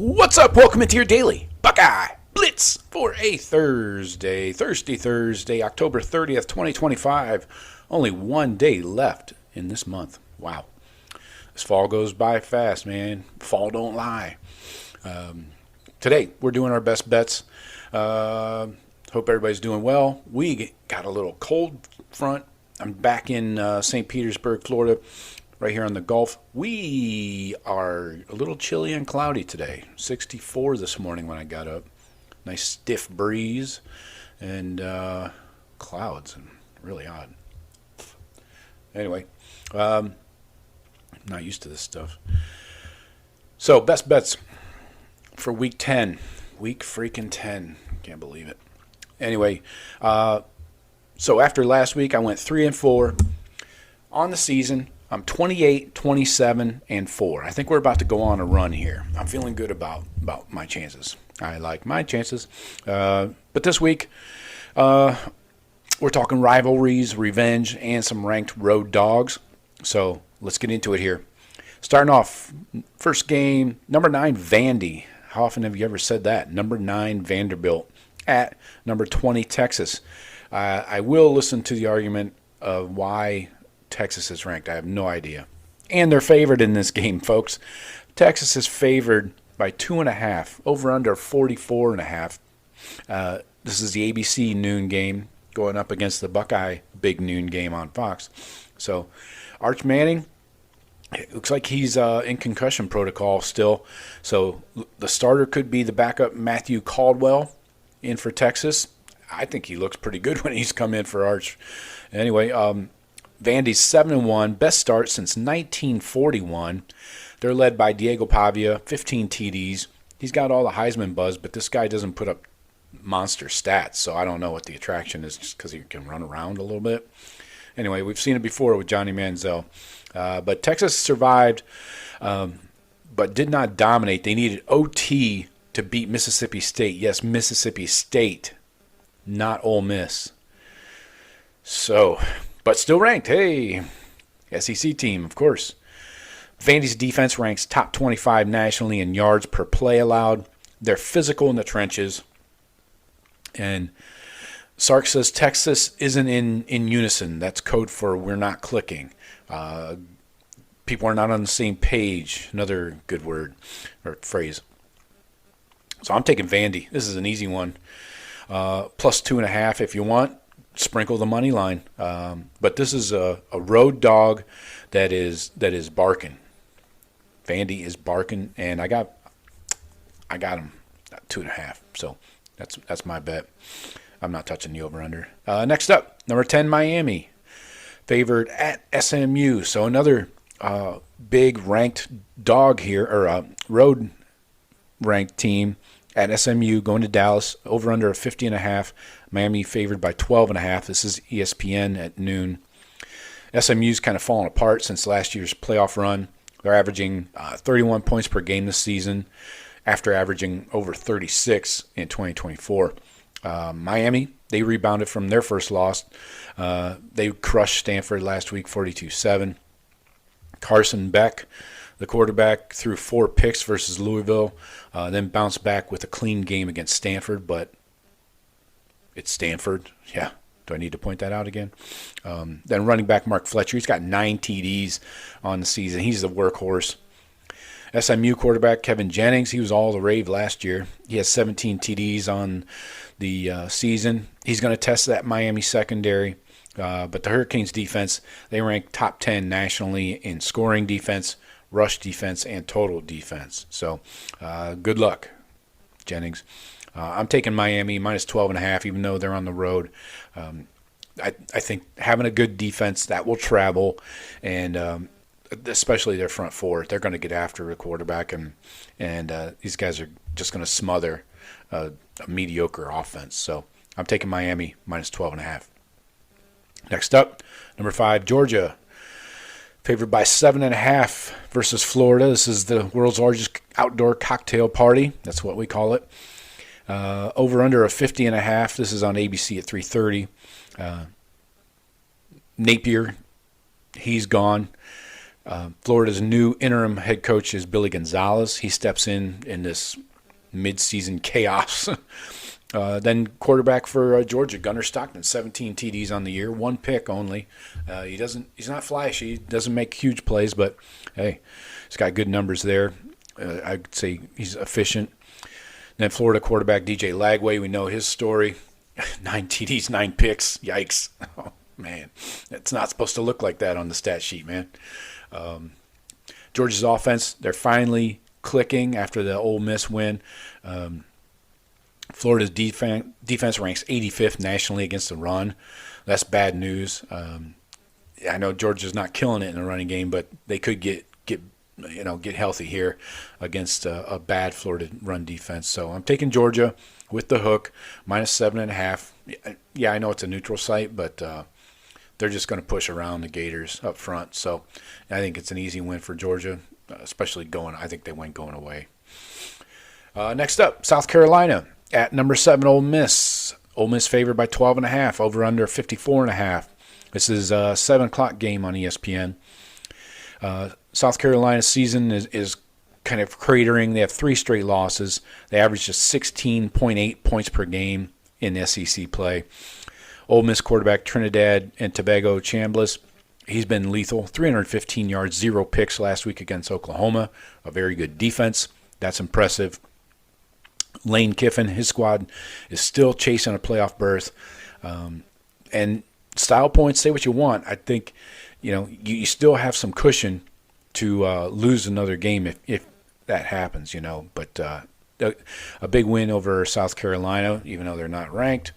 What's up? Welcome into your daily Buckeye Blitz for a Thursday, October 30th, 2025. Only one day left in this month. Wow. This fall goes by fast, man. Fall don't lie. Today, we're doing our best bets. Hope everybody's doing well. We got a little cold front. I'm back in St. Petersburg, Florida, right here on the Gulf. We are a little chilly and cloudy today. 64 this morning when I got up. Nice stiff breeze and clouds. Really odd. Anyway, I'm not used to this stuff. So, best bets for week 10. Week freaking 10. Can't believe it. Anyway, so after last week, I went 3-4 on the season. I'm 28, 27, and 4. I think we're about to go on a run here. I'm feeling good about my chances. I like my chances. But this week, we're talking rivalries, revenge, and some ranked road dogs. So let's get into it here. Starting off, first game, number 9, Vandy. How often have you ever said that? Number 9, Vanderbilt at number 20, Texas. I will listen to the argument of why Texas is ranked. I have no idea. And they're favored in this game, folks. Texas is favored by 2.5, over under 44.5. This is the ABC noon game going up against the Buckeye big noon game on Fox. So Arch Manning, it looks like he's in concussion protocol still. So the starter could be the backup Matthew Caldwell in for Texas. I think he looks pretty good when he's come in for Arch. Anyway, Vandy's 7-1, best start since 1941. They're led by Diego Pavia, 15 TDs. He's got all the Heisman buzz, but this guy doesn't put up monster stats, so I don't know what the attraction is just because he can run around a little bit. Anyway, we've seen it before with Johnny Manziel. But Texas survived, but did not dominate. They needed OT to beat Mississippi State. Yes, Mississippi State, not Ole Miss. So, but still ranked. Hey, SEC team, of course. Vandy's defense ranks top 25 nationally in yards per play allowed. They're physical in the trenches. And Sark says Texas isn't in unison. That's code for we're not clicking. People are not on the same page. Another good word or phrase. So I'm taking Vandy. This is an easy one. Plus 2.5 if you want. Sprinkle the money line. But this is a road dog that is barking. Vandy is barking, and I got him at 2.5. So that's my bet. I'm not touching the over-under. Next up, number 10, Miami. Favored at SMU. So another big ranked dog here, or road ranked team at SMU going to Dallas. Over under 50.5. Miami favored by 12.5. This is ESPN at noon. SMU's kind of fallen apart since last year's playoff run. They're averaging 31 points per game this season after averaging over 36 in 2024. Miami, they rebounded from their first loss. They crushed Stanford last week 42-7. Carson Beck, the quarterback, threw 4 picks versus Louisville, then bounced back with a clean game against Stanford, but it's Stanford. Yeah, do I need to point that out again? Then running back Mark Fletcher, he's got 9 TDs on the season. He's the workhorse. SMU quarterback Kevin Jennings, he was all the rave last year. He has 17 TDs on the season. He's going to test that Miami secondary. But the Hurricanes defense, they rank top 10 nationally in scoring defense, rush defense, and total defense. So good luck, Jennings. I'm taking Miami minus 12.5, even though they're on the road. I think having a good defense, that will travel, and especially their front four, they're going to get after the quarterback, and these guys are just going to smother a mediocre offense. So I'm taking Miami minus 12.5. Next up, number 5, Georgia. Favored by 7.5 versus Florida. This is the world's largest outdoor cocktail party. That's what we call it. Over under a 50.5. This is on ABC at 3:30. Napier, he's gone. Florida's new interim head coach is Billy Gonzalez. He steps in this midseason chaos. Then quarterback for Georgia, Gunnar Stockton, 17 TDs on the year, 1 pick only. He's not flashy, doesn't make huge plays, but hey, he's got good numbers there. I'd say he's efficient. Then Florida quarterback DJ Lagway, we know his story. 9 TDs, 9 picks. Yikes. Oh, man. It's not supposed to look like that on the stat sheet, man. Georgia's offense, they're finally clicking after the Ole Miss win. Florida's defense ranks 85th nationally against the run. That's bad news. I know Georgia's not killing it in the running game, but they could get healthy here against a bad Florida run defense. So I'm taking Georgia with the hook, -7.5. Yeah, I know it's a neutral site, but they're just going to push around the Gators up front. So I think it's an easy win for Georgia, especially I think they win going away. Next up, South Carolina at number 7, Ole Miss. Ole Miss favored by 12.5, over under 54.5. This is a 7 o'clock game on ESPN. South Carolina's season is kind of cratering. They have 3 straight losses. They average just 16.8 points per game in SEC play. Ole Miss quarterback Trinidad and Tobago Chambliss, he's been lethal. 315 yards, 0 picks last week against Oklahoma. A very good defense. That's impressive. Lane Kiffin, his squad, is still chasing a playoff berth. And style points, say what you want. I think, you still have some cushion to lose another game if that happens, But a big win over South Carolina, even though they're not ranked,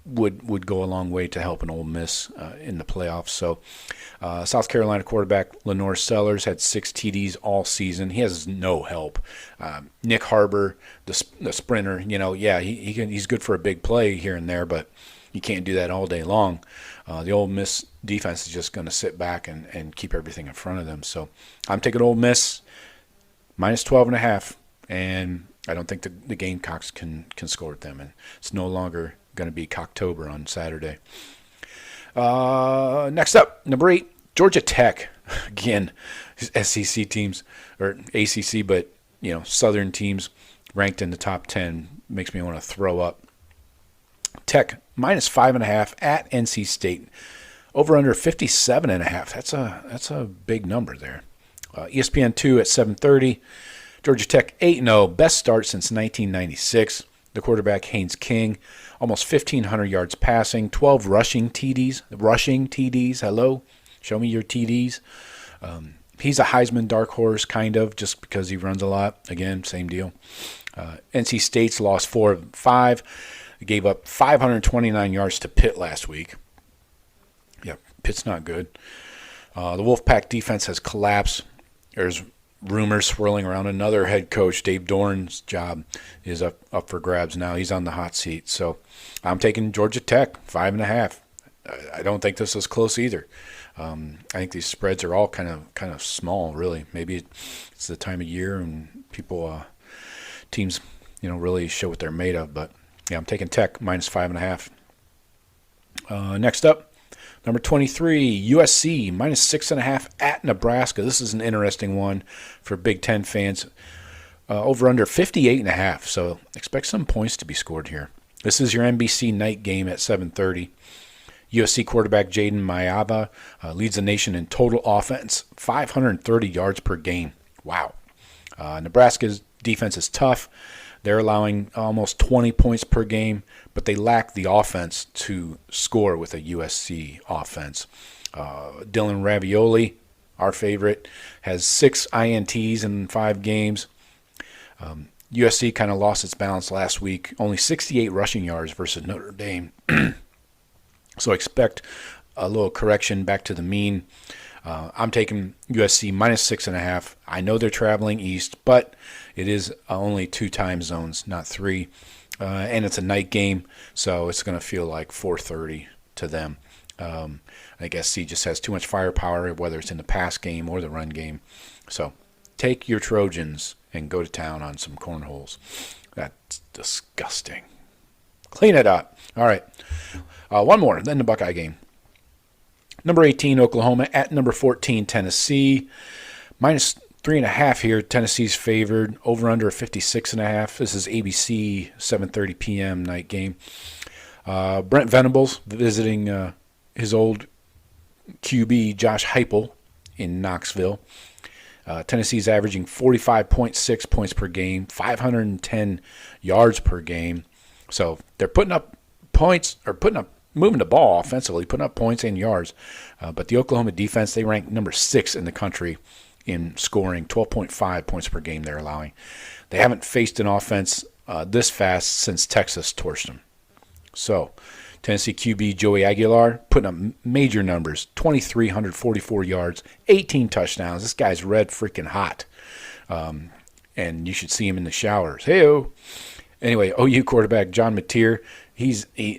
would go a long way to helping Ole Miss in the playoffs. So South Carolina quarterback Lenore Sellers had 6 TDs all season. He has no help. Nick Harbor, the sprinter, he's good for a big play here and there, but you can't do that all day long. The Ole Miss defense is just going to sit back and keep everything in front of them. So I'm taking Ole Miss -12.5, and I don't think the Gamecocks can score at them. And it's no longer going to be Cocktober on Saturday. Next up, number 8, Georgia Tech. Again, SEC teams, or ACC, but Southern teams ranked in the top 10 makes me want to throw up. Tech -5.5 at NC State. Over under 57.5. That's a big number there. ESPN 2 at 7:30. Georgia Tech 8-0, best start since 1996. The quarterback Haynes King, almost 1,500 yards passing, 12 rushing TDs. Hello, show me your TDs. He's a Heisman dark horse, kind of, just because he runs a lot. Again, same deal. NC State's lost 4 of 5. They gave up 529 yards to Pitt last week. Yeah, Pitt's not good. The Wolfpack defense has collapsed. There's rumors swirling around another head coach. Dave Doran's job is up for grabs now. He's on the hot seat. So I'm taking Georgia Tech, 5.5. I don't think this is close either. I think these spreads are all kind of small, really. Maybe it's the time of year and teams, really show what they're made of. But yeah, I'm taking Tech -5.5. Next up, number 23, USC -6.5 at Nebraska. This is an interesting one for Big Ten fans. Over under 58.5. So expect some points to be scored here. This is your NBC night game at 7:30. USC quarterback Jaden Mayava leads the nation in total offense, 530 yards per game. Wow. Nebraska's defense is tough. They're allowing almost 20 points per game, but they lack the offense to score with a USC offense. Dylan Ravioli, our favorite, has 6 INTs in 5 games. USC kind of lost its balance last week, only 68 rushing yards versus Notre Dame. So expect a little correction back to the mean. I'm taking USC -6.5. I know they're traveling east, but it is only 2 time zones, not 3. And it's a night game, so it's going to feel like 4:30 to them. I guess SC just has too much firepower, whether it's in the pass game or the run game. So take your Trojans and go to town on some cornholes. That's disgusting. Clean it up. All right. One more, then the Buckeye game. Number 18, Oklahoma at number 14, Tennessee. Minus 3.5 here. Tennessee's favored. Over under 56.5. This is ABC 7:30 p.m. night game. Brent Venables visiting his old QB Josh Heupel in Knoxville. Tennessee's averaging 45.6 points per game, 510 yards per game. So they're putting up points, or moving the ball offensively, putting up points and yards. But the Oklahoma defense, they rank number 6 in the country in scoring, 12.5 points per game they're allowing. They haven't faced an offense this fast since Texas torched them. So Tennessee QB Joey Aguilar putting up major numbers, 2,344 yards, 18 touchdowns. This guy's red freaking hot. And you should see him in the showers. Hey-o. Anyway, OU quarterback John Mateer,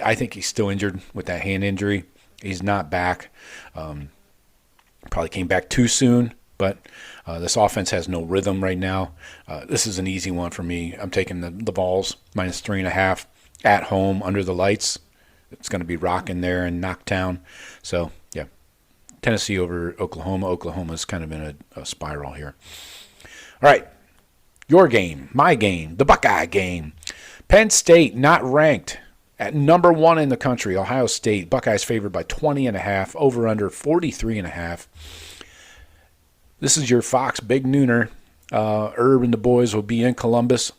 I think he's still injured with that hand injury. He's not back. Probably came back too soon, but this offense has no rhythm right now. This is an easy one for me. I'm taking the Vols, minus 3.5 at home under the lights. It's going to be rocking there in Knocktown. So, yeah, Tennessee over Oklahoma. Oklahoma's kind of in a spiral here. All right, your game, my game, the Buckeye game. Penn State not ranked at number 1 in the country. Ohio State, Buckeyes favored by 20.5, over under 43.5. This is your Fox Big Nooner. Herb and the boys will be in Columbus.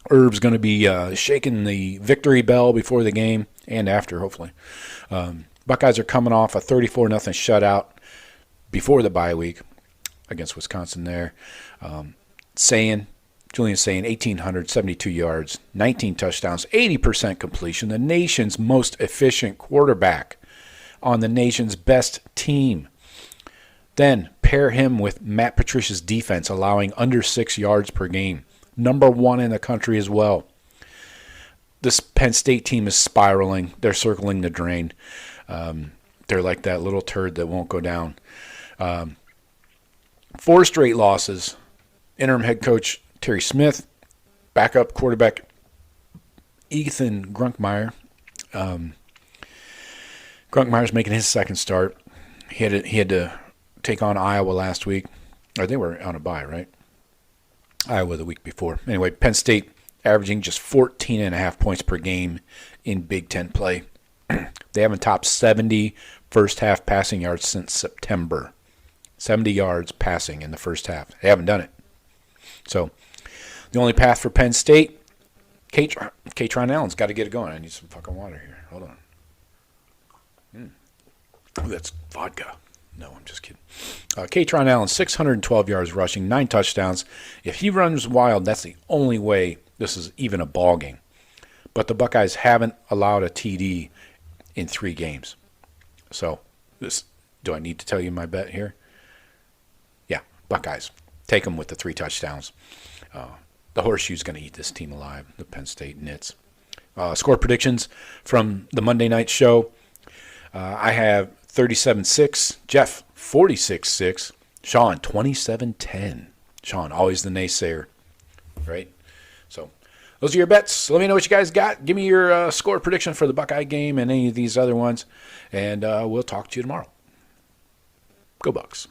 Herb's going to be shaking the victory bell before the game and after, hopefully. Buckeyes are coming off a 34-0 shutout before the bye week against Wisconsin there. Julian Sayin, 1,872 yards, 19 touchdowns, 80% completion, the nation's most efficient quarterback on the nation's best team. Then pair him with Matt Patricia's defense, allowing under 6 yards per game. Number 1 in the country as well. This Penn State team is spiraling. They're circling the drain. They're like that little turd that won't go down. 4 straight losses. Interim head coach Terry Smith. Backup quarterback Ethan Grunkmeyer. Grunkmeyer's making his second start. He had to take on Iowa last week. Or they were on a bye, right? Iowa the week before. Anyway, Penn State averaging just 14.5 points per game in Big Ten play. They haven't topped 70 first-half passing yards since September. 70 yards passing in the first half. They haven't done it. So the only path for Penn State, Katron Allen's got to get it going. I need some fucking water here. Hold on. Ooh, that's vodka. No, I'm just kidding. Katron Allen, 612 yards rushing, 9 touchdowns. If he runs wild, that's the only way this is even a ball game. But the Buckeyes haven't allowed a TD in 3 games. So, do I need to tell you my bet here? Yeah, Buckeyes. Take them with the 3 touchdowns. The horseshoe's going to eat this team alive, the Penn State Nits. Score predictions from the Monday night show. I have 37-6. Jeff, 46-6. Sean, 27-10. Sean, always the naysayer, right? So those are your bets. Let me know what you guys got. Give me your score prediction for the Buckeye game and any of these other ones, and we'll talk to you tomorrow. Go Bucks.